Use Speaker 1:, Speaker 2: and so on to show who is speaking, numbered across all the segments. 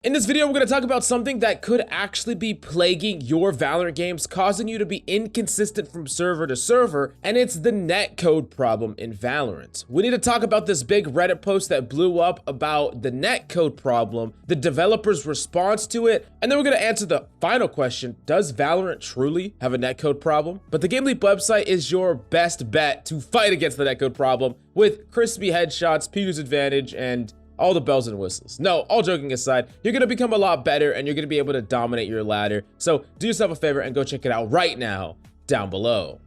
Speaker 1: In this video, we're going to talk about something that could actually be plaguing your Valorant games, causing you to be inconsistent from server to server, and it's the netcode problem in Valorant. We need to talk about this big Reddit post that blew up about the netcode problem, the developer's response to it, and then we're going to answer the final question: does Valorant truly have a netcode problem? But the GameLeap website is your best bet to fight against the netcode problem with crispy headshots, Pew's advantage, and all the bells and whistles. No, all joking aside, you're gonna become a lot better and you're gonna be able to dominate your ladder. So do yourself a favor and go check it out right now down below.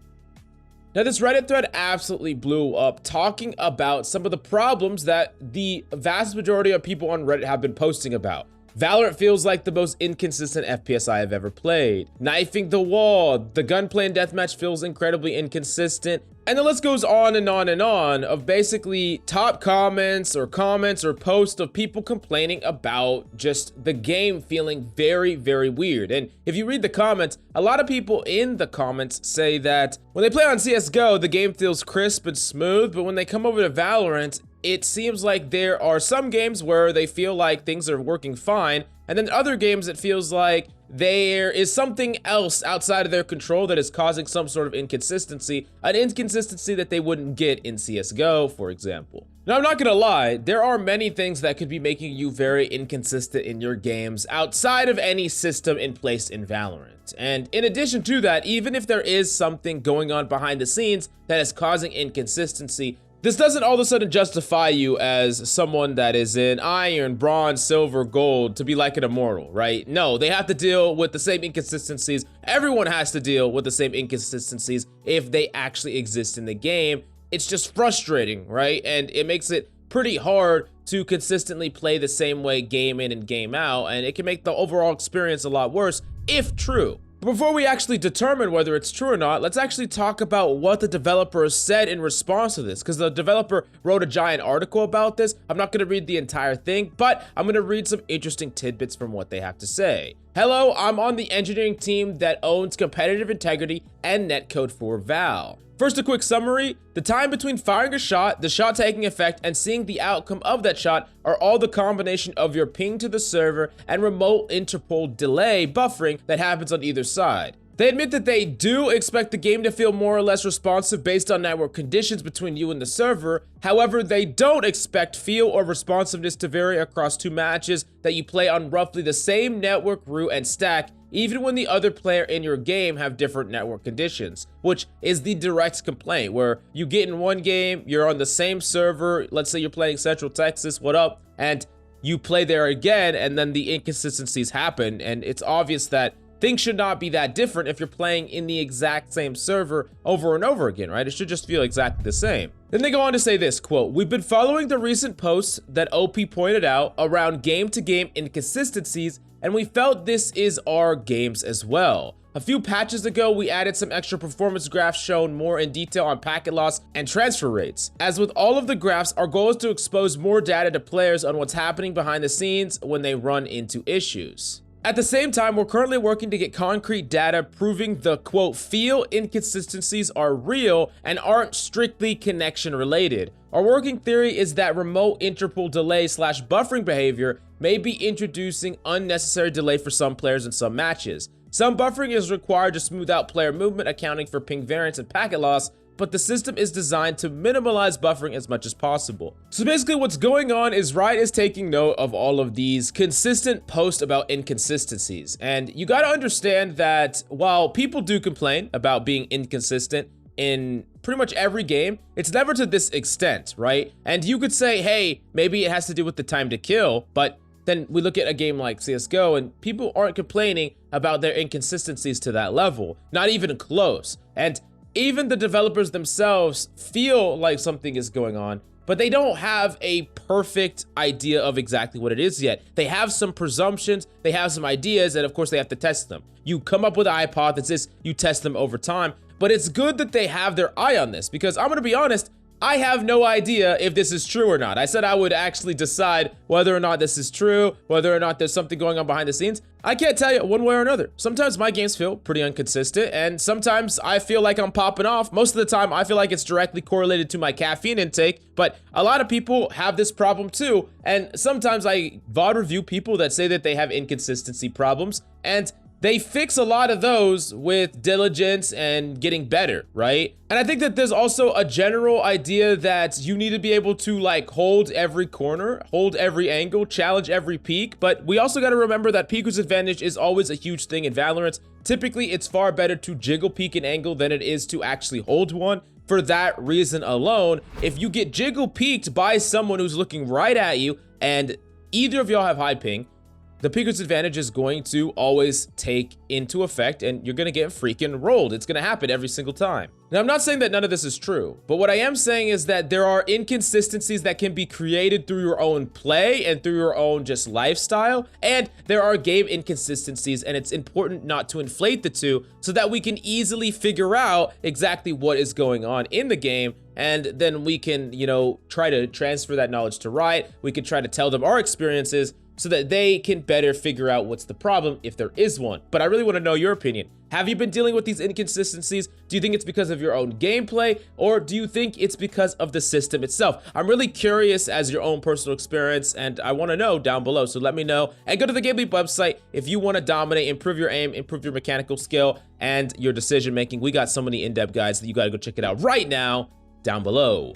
Speaker 1: Now, this Reddit thread absolutely blew up, talking about some of the problems that the vast majority of people on Reddit have been posting about. Valorant feels like the most inconsistent FPS I have ever played. Knifing the wall, the gunplay and deathmatch feels incredibly inconsistent. And the list goes on and on and on of basically top comments or posts of people complaining about just the game feeling very, very weird. And if you read the comments, a lot of people in the comments say that when they play on CSGO, the game feels crisp and smooth, but when they come over to Valorant, it seems like there are some games where they feel like things are working fine, and then other games it feels like there is something else outside of their control that is causing some sort of inconsistency, an inconsistency that they wouldn't get in CSGO, for example. Now, I'm not gonna lie, there are many things that could be making you very inconsistent in your games outside of any system in place in Valorant. And in addition to that, even if there is something going on behind the scenes that is causing inconsistency, this doesn't all of a sudden justify you as someone that is in iron, bronze, silver, gold to be like an immortal, right? No, they have to deal with the same inconsistencies. Everyone has to deal with the same inconsistencies if they actually exist in the game. It's just frustrating, right? And it makes it pretty hard to consistently play the same way game in and game out, and it can make the overall experience a lot worse if true. Before we actually determine whether it's true or not, let's actually talk about what the developer said in response to this, because the developer wrote a giant article about this. I'm not going to read the entire thing, but I'm going to read some interesting tidbits from what they have to say. Hello, I'm on the engineering team that owns competitive integrity and netcode for Val. First, a quick summary. The time between firing a shot, the shot taking effect, and seeing the outcome of that shot are all the combination of your ping to the server and remote interpol delay buffering that happens on either side. They admit that they do expect the game to feel more or less responsive based on network conditions between you and the server. However, they don't expect feel or responsiveness to vary across two matches that you play on roughly the same network route and stack, even when the other player in your game have different network conditions, which is the direct complaint, where you get in one game, you're on the same server, let's say you're playing Central Texas, what up, and you play there again, and then the inconsistencies happen, and it's obvious that things should not be that different if you're playing in the exact same server over and over again, right? It should just feel exactly the same. Then they go on to say this, quote, "We've been following the recent posts that OP pointed out around game-to-game inconsistencies, and we felt this is our games as well. A few patches ago, we added some extra performance graphs showing more in detail on packet loss and transfer rates. As with all of the graphs, our goal is to expose more data to players on what's happening behind the scenes when they run into issues. At the same time, we're currently working to get concrete data proving the, quote, feel inconsistencies are real and aren't strictly connection related. Our working theory is that remote interpol delay / buffering behavior may be introducing unnecessary delay for some players in some matches. Some buffering is required to smooth out player movement, accounting for ping variance and packet loss, but the system is designed to minimize buffering as much as possible." So basically what's going on is Riot is taking note of all of these consistent posts about inconsistencies. And you got to understand that while people do complain about being inconsistent in pretty much every game, it's never to this extent, right? And you could say, hey, maybe it has to do with the time to kill, but then we look at a game like CSGO and people aren't complaining about their inconsistencies to that level, not even close. And even the developers themselves feel like something is going on, but they don't have a perfect idea of exactly what it is yet. They have some presumptions, they have some ideas, and of course they have to test them. You come up with a hypothesis, you test them over time, but it's good that they have their eye on this, because I'm gonna be honest, I have no idea if this is true or not. I said I would actually decide whether or not this is true, whether or not there's something going on behind the scenes. I can't tell you one way or another. Sometimes my games feel pretty inconsistent, and sometimes I feel like I'm popping off. Most of the time, I feel like it's directly correlated to my caffeine intake, but a lot of people have this problem too, and sometimes I VOD review people that say that they have inconsistency problems, and they fix a lot of those with diligence and getting better, right? And I think that there's also a general idea that you need to be able to like hold every corner, hold every angle, challenge every peak, but we also got to remember that peeker's advantage is always a huge thing in Valorant. Typically, it's far better to jiggle peek and angle than it is to actually hold one. For that reason alone, if you get jiggle peeked by someone who's looking right at you and either of y'all have high ping, the peeker's advantage is going to always take into effect and you're gonna get freaking rolled. It's gonna happen every single time. Now, I'm not saying that none of this is true, but what I am saying is that there are inconsistencies that can be created through your own play and through your own just lifestyle, and there are game inconsistencies, and it's important not to inflate the two so that we can easily figure out exactly what is going on in the game, and then we can, you know, try to transfer that knowledge to Riot. We can try to tell them our experiences so that they can better figure out what's the problem if there is one. But I really want to know your opinion. Have you been dealing with these inconsistencies? Do you think it's because of your own gameplay, or do you think it's because of the system itself? I'm really curious as your own personal experience, and I want to know down below, so let me know. And go to the GameLeap website if you want to dominate, improve your aim, improve your mechanical skill, and your decision making. We got so many in-depth guides that you got to go check it out right now down below.